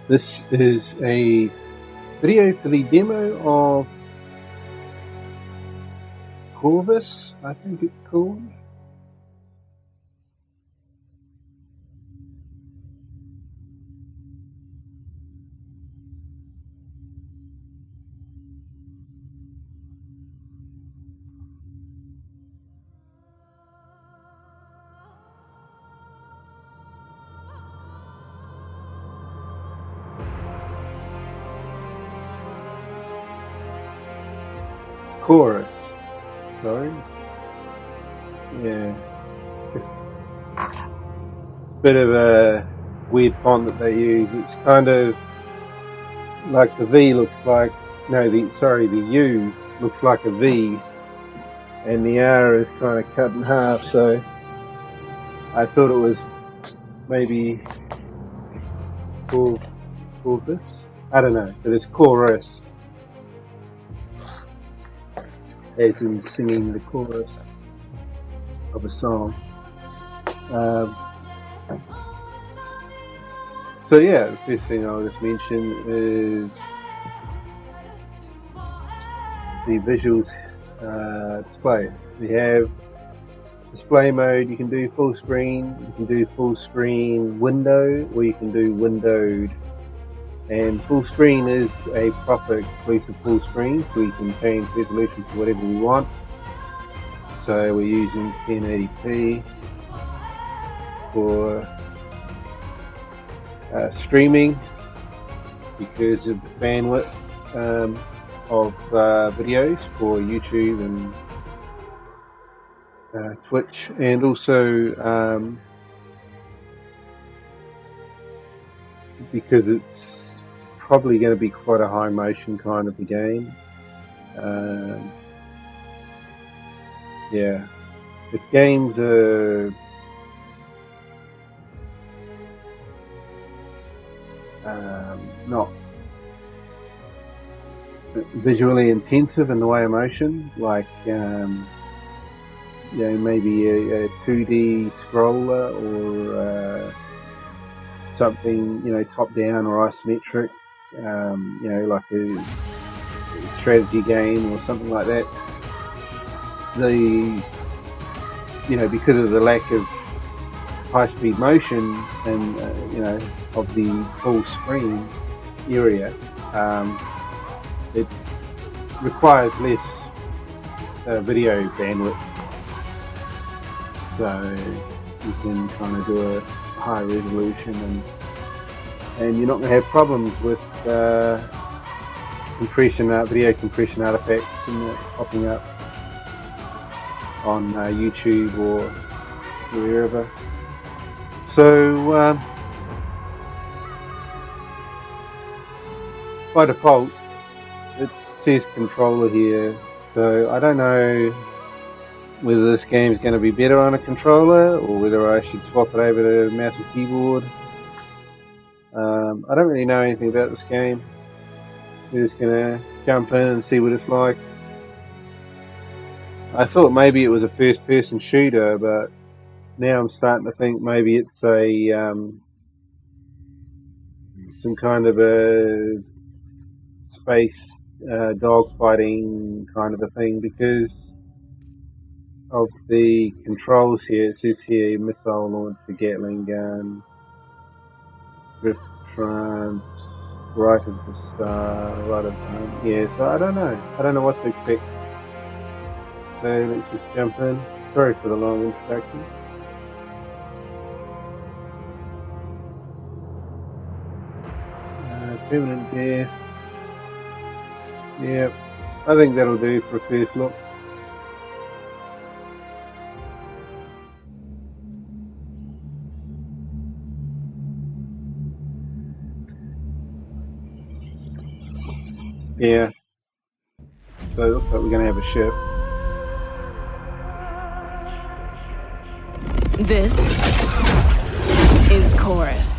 This is a video for the demo of Corvus, I think it's called. Chorus, sorry. Yeah. Bit of a weird font that they use. It's kind of like the V looks like, no, the U looks like a V, and the R is kind of cut in half, so I thought it was maybe Corvus? I don't know, but it's chorus, as in singing the chorus of a song. So yeah, the first thing I'll just mention is the visuals display. We have display mode. You can do full screen, you can do full screen window, or you can do windowed. And full screen is a proper exclusive full screen, so we can change resolution to whatever we want. So we're using 1080p for streaming because of the bandwidth of videos for YouTube and Twitch, and also because it's probably going to be quite a high motion kind of a game. Yeah, if games are not visually intensive in the way of motion, like maybe a 2D scroller or something top down or isometric, like a strategy game or something like that. Because of the lack of high-speed motion and of the full screen area, it requires less video bandwidth, so you can kind of do a high resolution, and you're not going to have problems with video compression artifacts and that popping up on YouTube or wherever. So by default it says controller here, so I don't know whether this game is going to be better on a controller or whether I should swap it over to mouse and keyboard. I don't really know anything about this game. We're just going to jump in and see what it's like. I thought maybe it was a first-person shooter, but now I'm starting to think maybe it's a some kind of a space dogfighting kind of a thing, because of the controls here. It says here missile launcher, Gatling gun, drift front, right of the star, right of the yeah. So I don't know what to expect. So let's just jump in. Sorry for the long introduction. Permanent death. Yep, I think that'll do for a first look. Yeah, so it looks like we're going to have a ship. This is Chorus.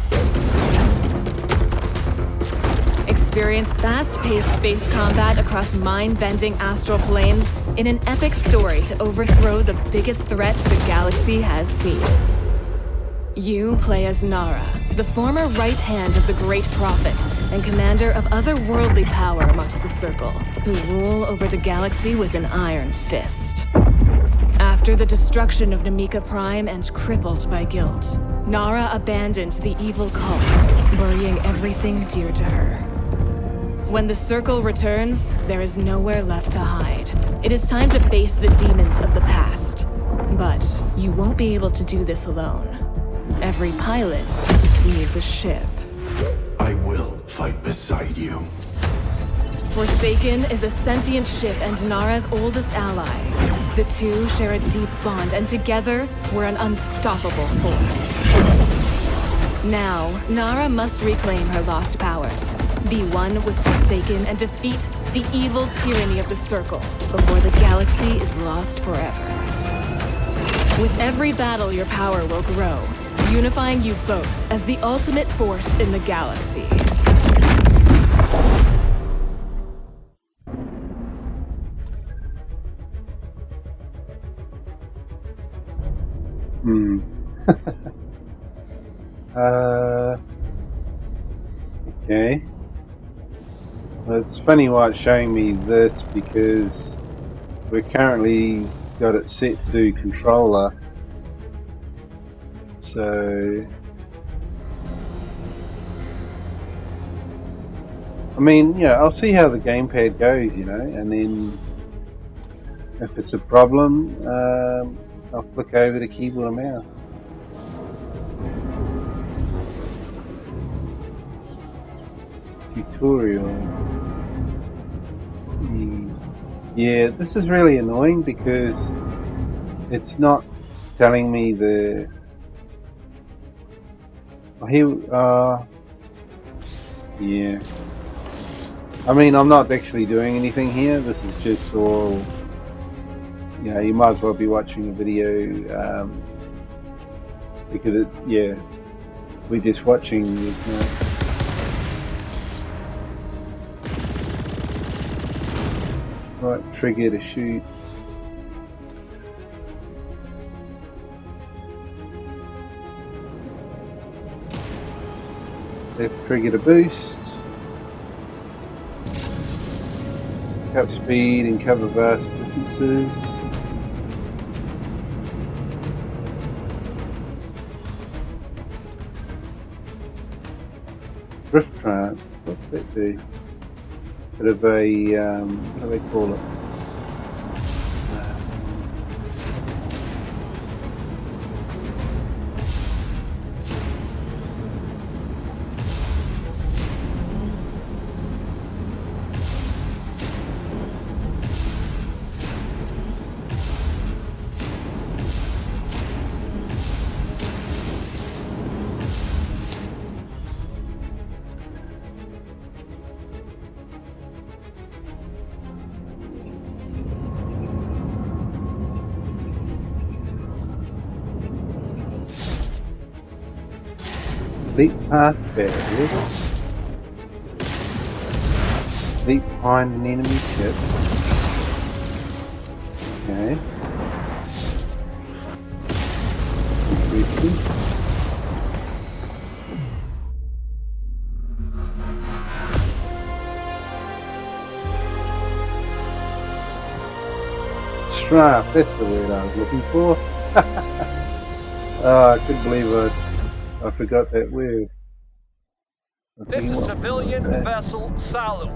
Experience fast-paced space combat across mind-bending astral planes in an epic story to overthrow the biggest threats the galaxy has seen. You play as Nara, the former right hand of the Great Prophet and commander of otherworldly power amongst the Circle, who rule over the galaxy with an iron fist. After the destruction of Namika Prime and crippled by guilt, Nara abandoned the evil cult, burying everything dear to her. When the Circle returns, there is nowhere left to hide. It is time to face the demons of the past. But you won't be able to do this alone. Every pilot needs a ship. I will fight beside you. Forsaken is a sentient ship and Nara's oldest ally. The two share a deep bond, and together, we're an unstoppable force. Now, Nara must reclaim her lost powers, be one with Forsaken, and defeat the evil tyranny of the Circle before the galaxy is lost forever. With every battle, your power will grow, unifying you both as the ultimate force in the galaxy. Okay. Well, it's funny why it's showing me this, because we're currently got it set to controller. So, I mean, yeah, I'll see how the gamepad goes, you know, and then if it's a problem, I'll flick over to keyboard and mouse. Tutorial. Yeah, this is really annoying because it's not telling me the. Yeah. I mean, I'm not actually doing anything here. This is just all. You know, you might as well be watching a video because we're just watching. Right, trigger to shoot. Left trigger to boost. Pick up speed and cover vast distances. Drift trance, what's that do? Bit of a, what do they call it? Leap past barriers. Leap behind an enemy ship. Okay. Strap, that's the word I was looking for. Oh, I couldn't believe I forgot that word. This is civilian vessel Salu,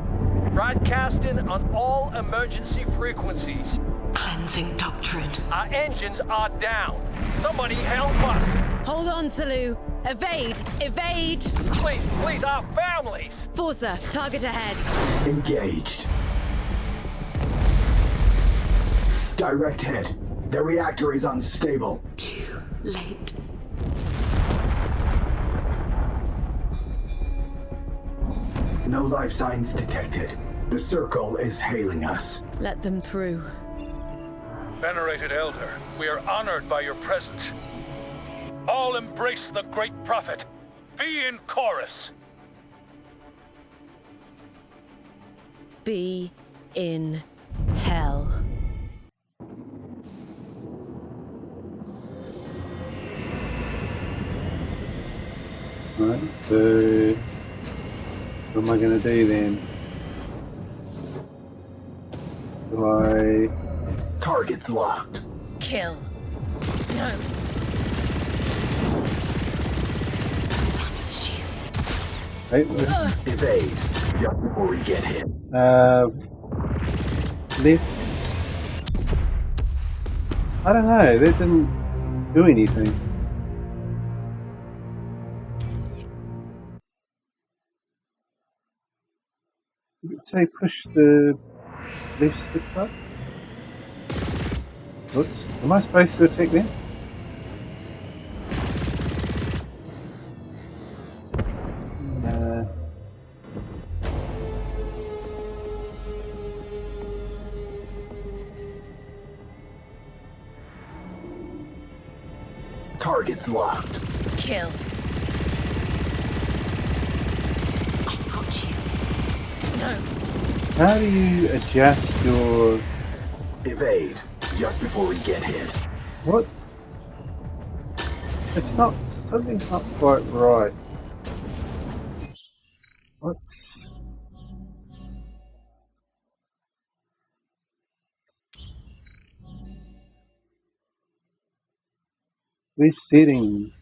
broadcasting on all emergency frequencies. Cleansing doctrine. Our engines are down. Somebody help us. Hold on, Salu. Evade! Evade! Please, our families. Forza, target ahead. Engaged. Direct hit. The reactor is unstable. Too late. No life signs detected. The Circle is hailing us. Let them through. Venerated Elder, we are honored by your presence. All embrace the Great Prophet. Be in chorus. Be in hell. Right, so what am I going to do then? Do I... Target's locked. Kill. No. Wait, Evade. Just before we get hit. left? I don't know, that didn't do anything. Say push the left stick up. Oops, am I supposed to attack them? Target's locked. Kill. I've got you. No. How do you adjust your... Evade. Just before we get hit. What? It's not... Something's not quite right. What's... Where's settings?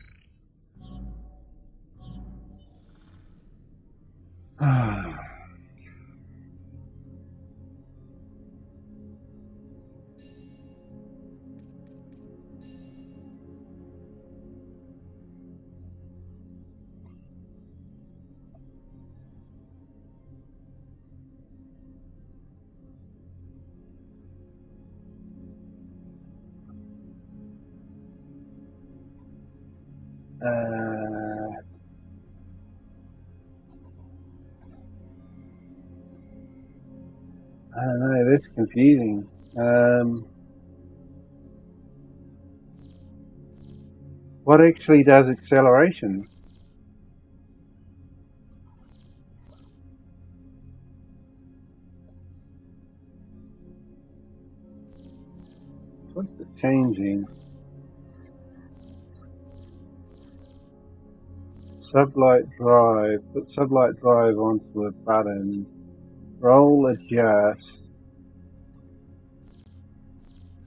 I don't know, that's confusing. What actually does acceleration? What's it changing? Sublight drive. Put sublight drive onto a button. Roll adjust.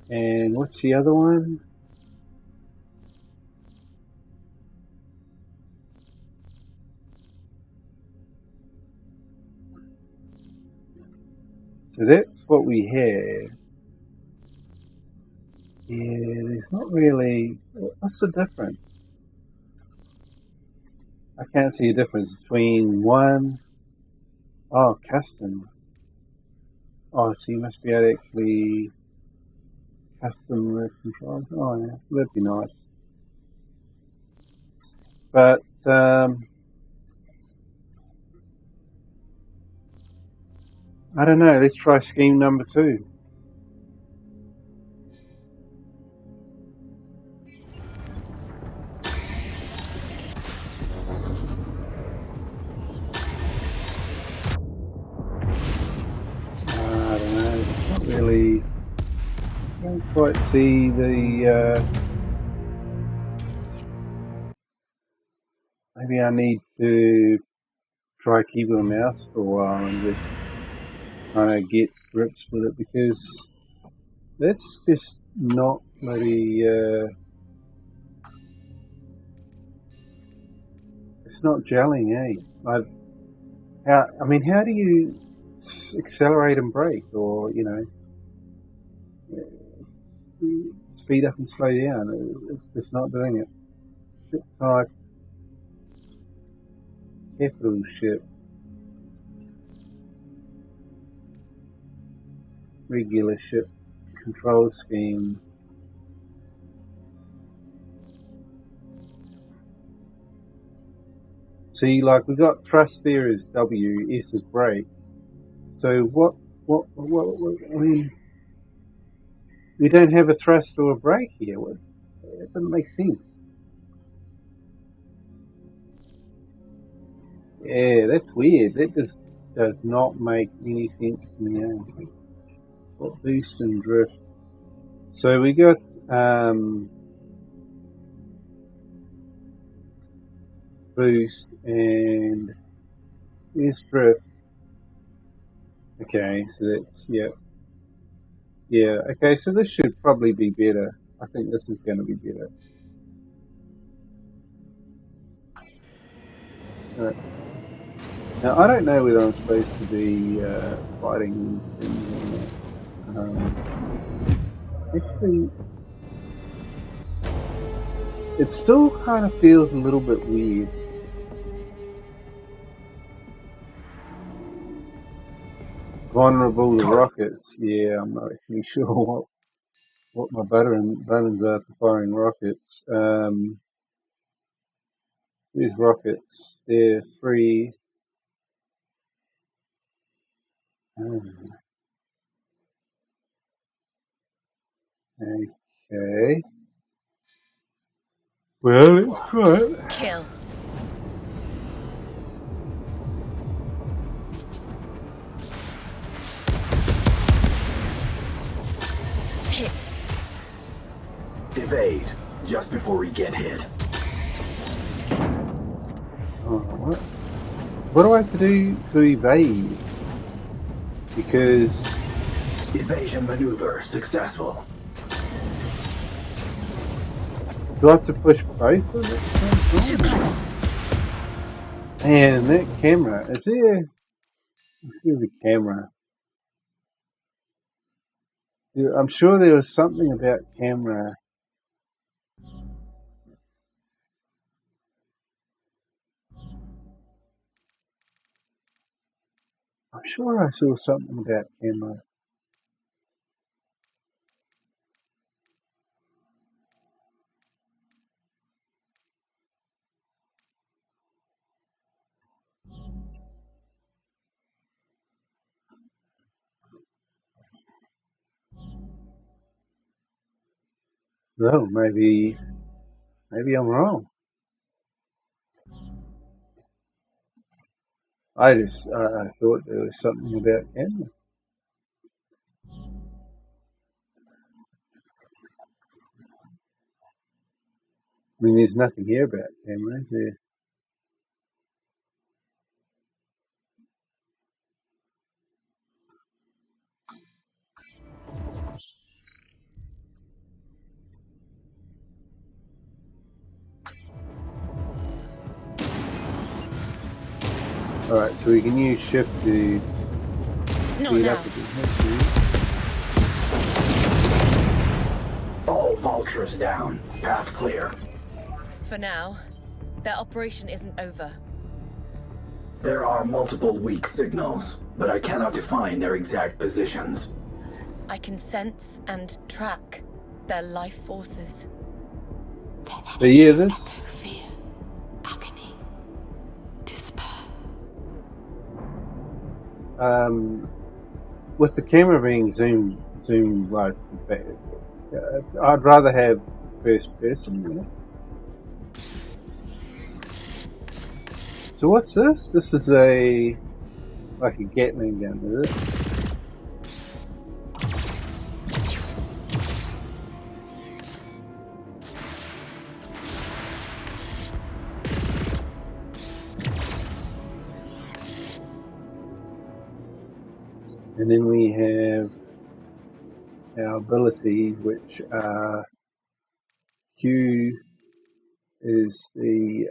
And what's the other one? So that's what we have. Yeah, there's not really... What's the difference? I can't see a difference between one... Oh, custom. Oh, so you must be able to actually custom the controls. Oh, yeah, that'd be nice. But, I don't know, let's try scheme number 2. I don't know, it's not really... I don't quite see the... maybe I need to try keyboard and mouse for a while and just kind of get grips with it, because that's just not bloody... it's not gelling, eh? I mean, how do you accelerate and brake, or, you know, speed up and slow down? It's just not doing it. Ship type, capital ship, regular ship, control scheme. See, like, we got thrust there as W, S is brake. So what, I mean, we don't have a thrust or a brake here. It doesn't make sense. Yeah, that's weird. That just does not make any sense to me. Eh? What boost and drift? So we got, boost, and here's drift. Okay, so that's, yeah. Yeah, okay, so this should probably be better. I think this is going to be better. Alright. Now, I don't know whether I'm supposed to be fighting these things or not. Actually, it still kind of feels a little bit weird. Vulnerable to rockets. Yeah, I'm not actually sure what my buttons are for firing rockets. These rockets, they're free. Okay. Well, let's try it. Kill. Hit. Evade, just before we get hit. What do I have to do to evade? Because... Evasion maneuver successful. Do I have to push both of it? Too close. Man, that camera, is there... Let's do the camera. Yeah, I'm sure there was something about camera. I'm sure I saw something about camera. No, maybe I'm wrong. I thought there was something about camera. I mean, there's nothing here about camera, is there? Alright, so we can use shift to speed up a bit. All vultures down. Path clear. For now, their operation isn't over. There are multiple weak signals, but I cannot define their exact positions. I can sense and track their life forces. Do you hear this? Fear, agony, despair. With the camera being zoomed right back, I'd rather have first person, you know? So what's this? This is like a Gatling gun, is it? And then we have our abilities, which are Q is the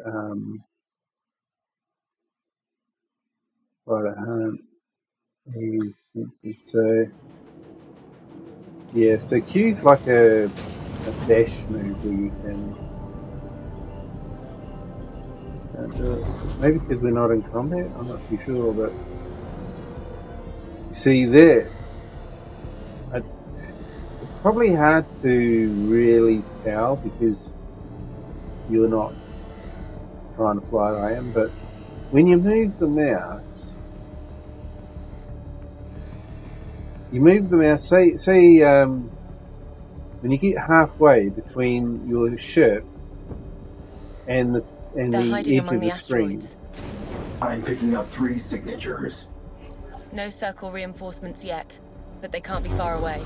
hunt. So yeah, so Q's like a dash move where you can do it. Maybe because we're not in combat, I'm not too sure, but you see there, it's probably hard to really tell because you're not trying to fly like I am, but when you move the mouse, say when you get halfway between your ship and the They're hiding edge among of the the screen. asteroids. I'm picking up 3 signatures. No circle reinforcements yet, but they can't be far away.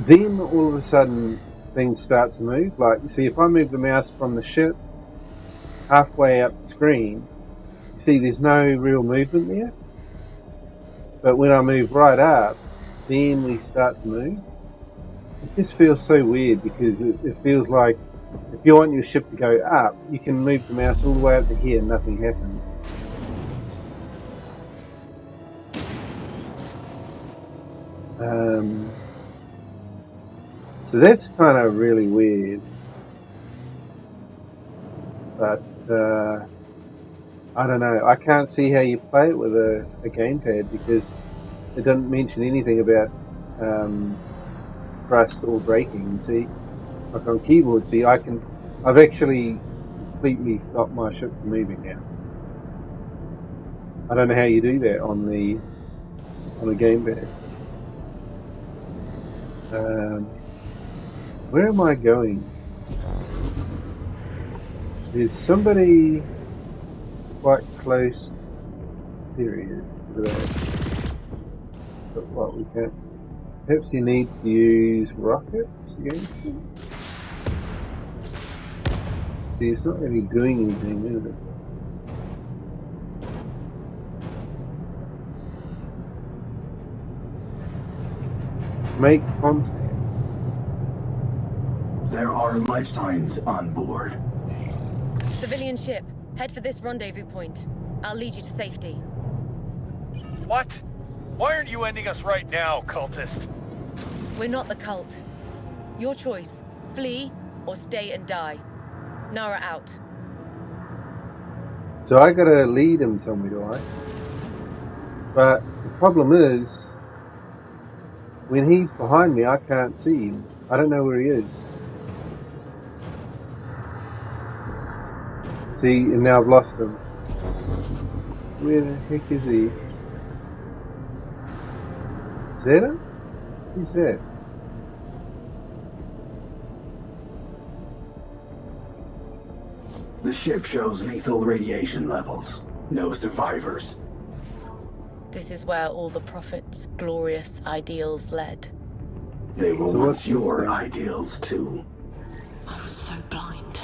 Then all of a sudden things start to move. Like, you see, if I move the mouse from the ship halfway up the screen, you see there's no real movement there. But when I move right up, then we start to move. It just feels so weird because it feels like if you want your ship to go up, you can move the mouse all the way up to here and nothing happens. So that's kind of really weird. But I don't know. I can't see how you play it with a gamepad because it doesn't mention anything about thrust or braking. You see, like on keyboard, see, I've actually completely stopped my ship from moving now. I don't know how you do that on the gamepad. Where am I going? There's somebody quite close. There he is. Look at that. But what we can. Perhaps you need to use rockets against him. See, it's not really doing anything, is it? Make contact. There are life signs on board. Civilian ship, head for this rendezvous point. I'll lead you to safety. What? Why aren't you ending us right now, cultist? We're not the cult. Your choice. Flee or stay and die. Nara out. So I gotta lead him somewhere, do I? But the problem is, when he's behind me, I can't see him. I don't know where he is. See, and now I've lost him. Where the heck is he? Is that him? Who's that? The ship shows lethal radiation levels. No survivors. This is where all the Prophet's glorious ideals led. They were So once what's your this thing? ideals, too. I was so blind.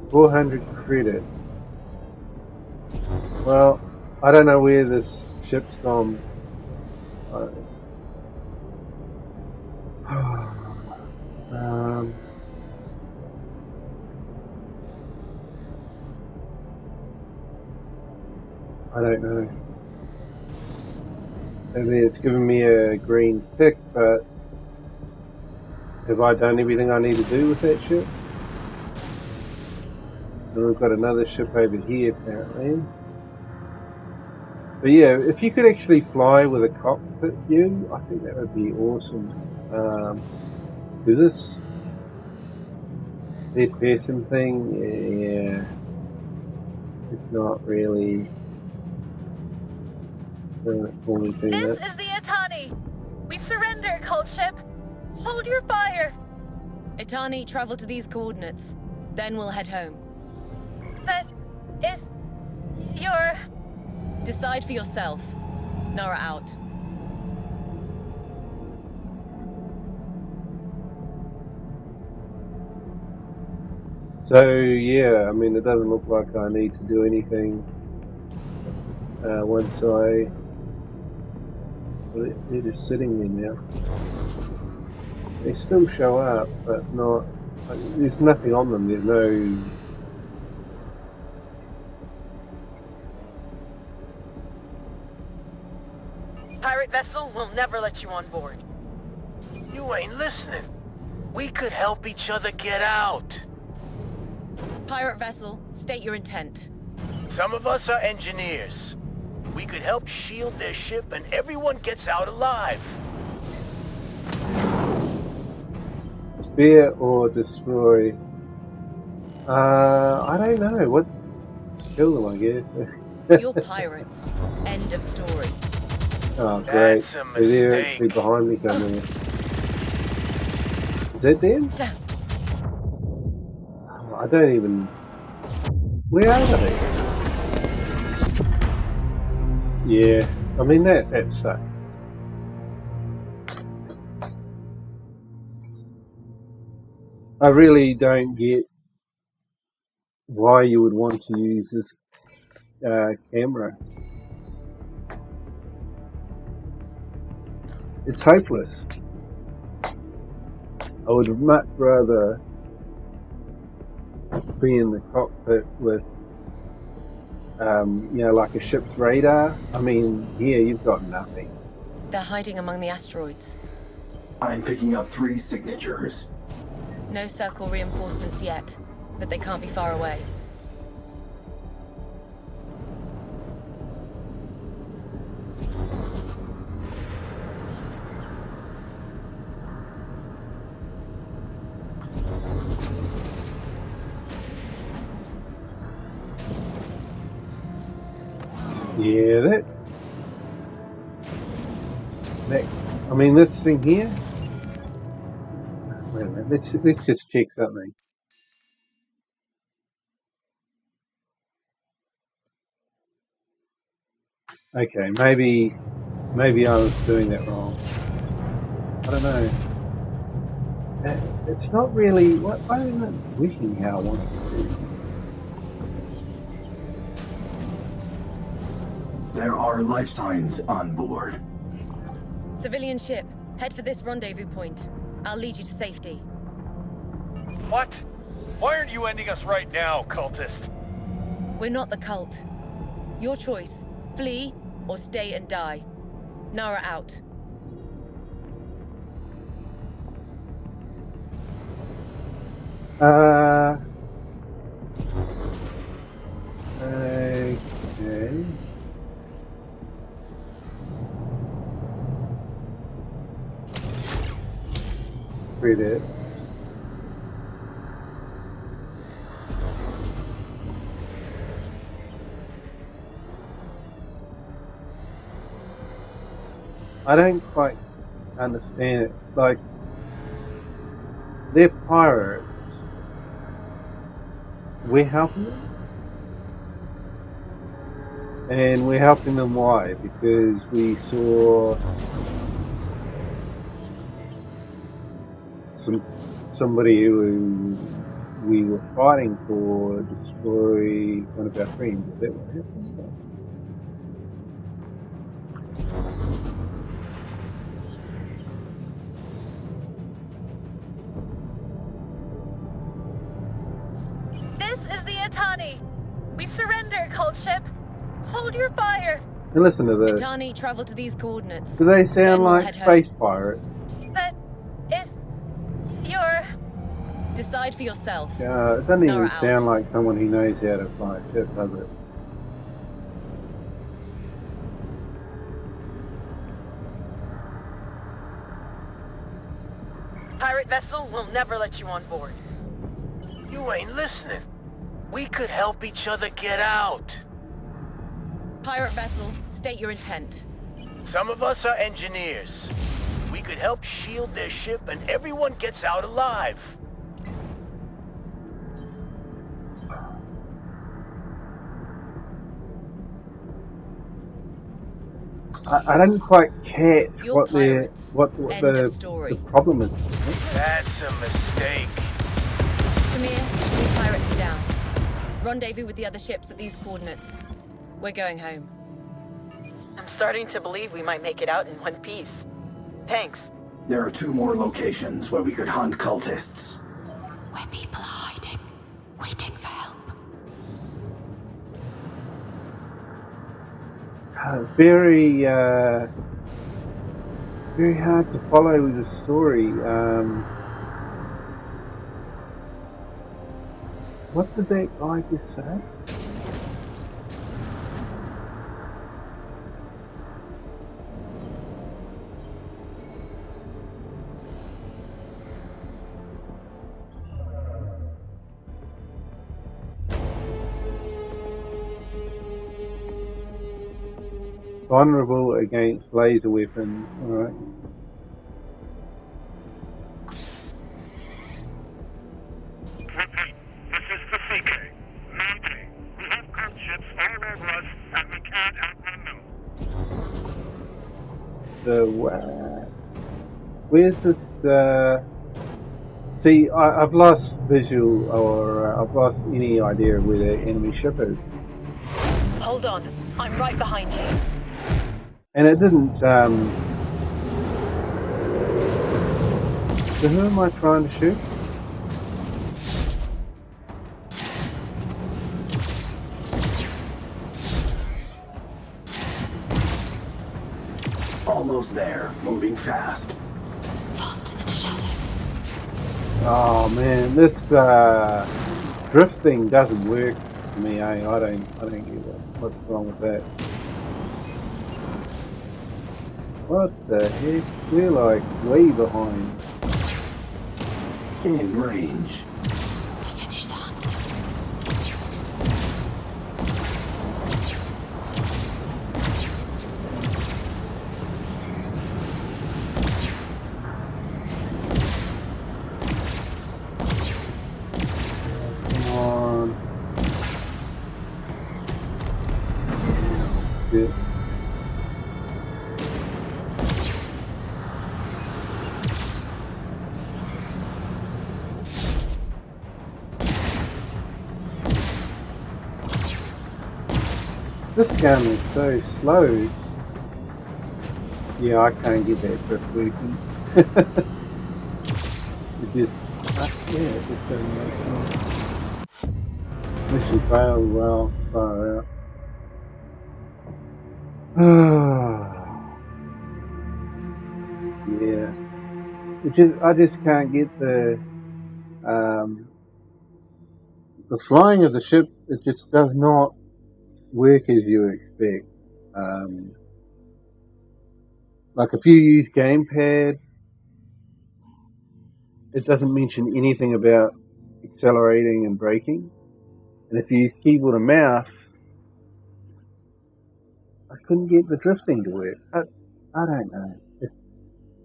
400 credits. Well, I don't know where this ship's gone. I don't know. Maybe it's given me a green tick, but have I done everything I need to do with that ship? And we've got another ship over here apparently. But yeah, if you could actually fly with a cockpit view, I think that would be awesome. Because this third person thing, yeah, it's not really for me too This much. is the Itani. We surrender, cult ship. Hold your fire. Itani, travel to these coordinates. Then we'll head home. But if you're... Decide for yourself. Nara out. So yeah, I mean, it doesn't look like I need to do anything once I... Well, they're just sitting there now. They still show up, but not... There's nothing on them, there's no... Pirate vessel will never let you on board. You ain't listening. We could help each other get out. Pirate vessel, state your intent. Some of us are engineers. We could help shield their ship and everyone gets out alive. Spear or destroy? I don't know. What? Kill them, I guess. You're pirates. End of story. Oh, great. That's a They're mistake. actually behind me somewhere. Is that them? Damn. Oh, I don't even... Where are they? Yeah, I mean, that sucks. I really don't get why you would want to use this camera. It's hopeless. I would much rather be in the cockpit with, like a ship's radar. I mean, here you've got nothing. They're hiding among the asteroids. I'm picking up 3 signatures. No circle reinforcements yet, but they can't be far away. Yeah, that. I mean, this thing here. Wait a minute. Let's just check something. Okay, maybe I was doing that wrong. I don't know. It's not really. Why isn't it working how I want it to? There are life signs on board. Civilian ship, head for this rendezvous point. I'll lead you to safety. What? Why aren't you ending us right now, cultist? We're not the cult. Your choice. Flee or stay and die. Nara out. Okay. Credits. I don't quite understand it. Like, they're pirates. We're helping them? And we're helping them why? Because we saw somebody who we were fighting for destroy one of our friends. Is that what happened? This is the Atani. We surrender, cult ship. Hold your fire. And listen to this. Itani, travel to these coordinates. Do they Then sound we'll like head space home. pirates? But if you're... Decide for yourself. It doesn't even Nara sound out. like someone who knows how to fly a ship, does it? Pirate vessel will never let you on board. You ain't listening. We could help each other get out. Pirate vessel, state your intent. Some of us are engineers. We could help shield their ship and everyone gets out alive. I don't quite catch You're what pirates. End of the story. problem is. That's a mistake. Tamir, all pirates are down. Rendezvous with the other ships at these coordinates. We're going home. I'm starting to believe we might make it out in one piece. Thanks. There are 2 more locations where we could hunt cultists. Where people are hiding, waiting for help. Very very hard to follow with the story. What did that guy just say? Vulnerable against laser weapons. Alright. This is the CK. Monty, we have cult ships all over us, and we can't outrun them. Where's this See, I've lost visual, or I've lost any idea of where the enemy ship is. Hold on. I'm right behind you. And it didn't, so who am I trying to shoot? Almost there. Moving fast. Faster than a shadow. Oh man, this drift thing doesn't work for me. I don't get what's wrong with that. What the heck? We're like way behind. In range. To finish the hunt. Come on. Yeah. This gun is so slow. Yeah, I can't get that drift working. It just, yeah, it just doesn't make sense. Mission failed, well, far out. Yeah. I just can't get the flying of the ship. It just does not work as you expect. Like if you use Gamepad, it doesn't mention anything about accelerating and braking. And if you use keyboard and mouse, I couldn't get the drifting to work. I don't know.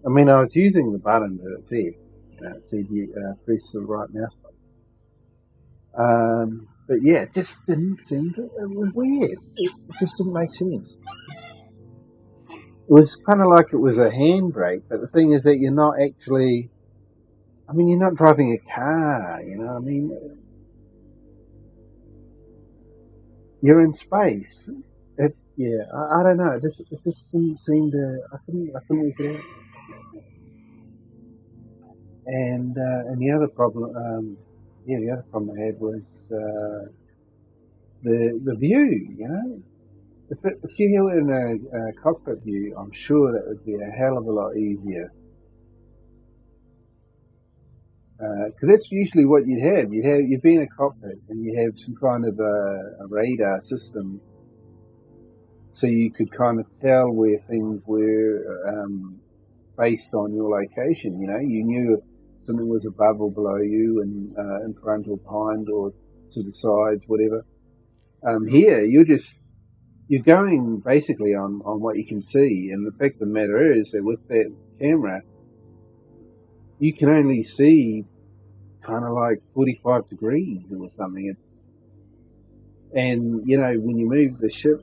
I mean, I was using the button that it said you press the right mouse button. But yeah, it just didn't seem to, it was weird. It just didn't make sense. It was kind of like it was a handbrake, but the thing is that you're not actually, I mean, you're not driving a car, you know, I mean, you're in space. Yeah, I don't know, it just didn't seem to, I couldn't work it out. And the other problem, the other problem I had was the view. You know, if you were in a cockpit view, I'm sure that would be a hell of a lot easier. Because that's usually what you'd have. You'd be in a cockpit and you have some kind of a radar system, so you could kind of tell where things were based on your location. You know, you knew if something was above or below you, and in front or behind or to the sides, whatever. Here, you're going basically on what you can see, and the fact of the matter is that with that camera, you can only see kind of like 45 degrees or something. And, you know, when you move the ship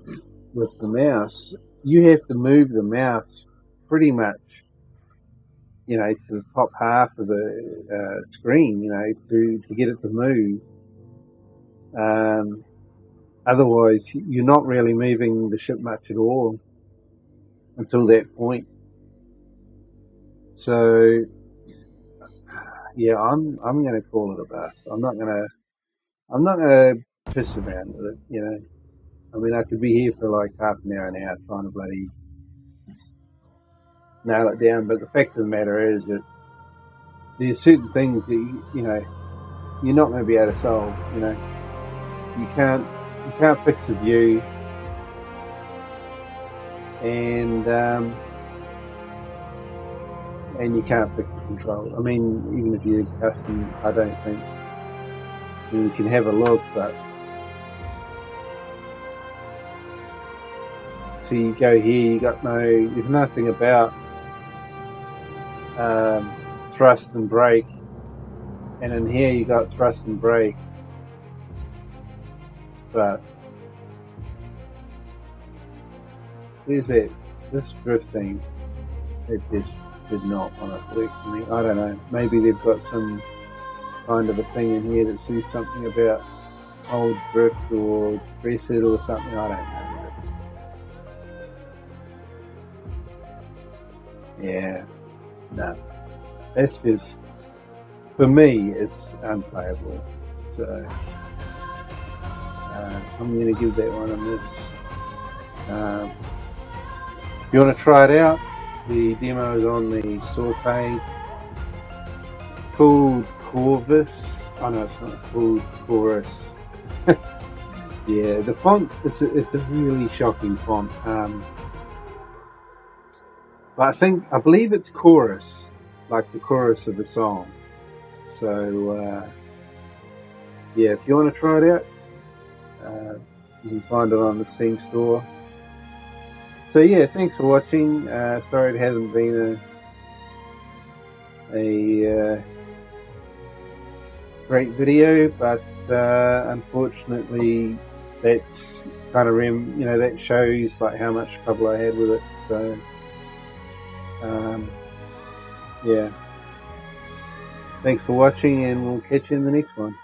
with the mouse, you have to move the mouse pretty much, you know, to the top half of the screen, you know, to get it to move. Otherwise, you're not really moving the ship much at all until that point. So, yeah, I'm going to call it a bust. I'm not going to piss around with it, you know. I mean, I could be here for like half an hour trying to bloody nail it down, but the fact of the matter is that there's certain things that you know you're not going to be able to solve. You know, you can't fix the view, and you can't fix the control. I mean, even if you custom, I don't think you can have a look, but so you go here, you got there's nothing about thrust and brake, and in here you got thrust and brake, but where's that? This drift thing, it just did not want to work for me. I don't know, maybe they've got some kind of a thing in here that says something about old drift or reset or something. I don't know. Yeah, no. That's just, for me, it's unplayable. So I'm going to give that one a miss. If you want to try it out, the demo is on the store page. It's called Corvus. Oh no, it's not called Chorus. Yeah, the font, it's a really shocking font. But I believe it's chorus, like the chorus of the song. So yeah, if you want to try it out, you can find it on the Steam store. So yeah, thanks for watching. Sorry it hasn't been a great video, but unfortunately that's kind of that shows like how much trouble I had with it. So yeah, thanks for watching, and we'll catch you in the next one.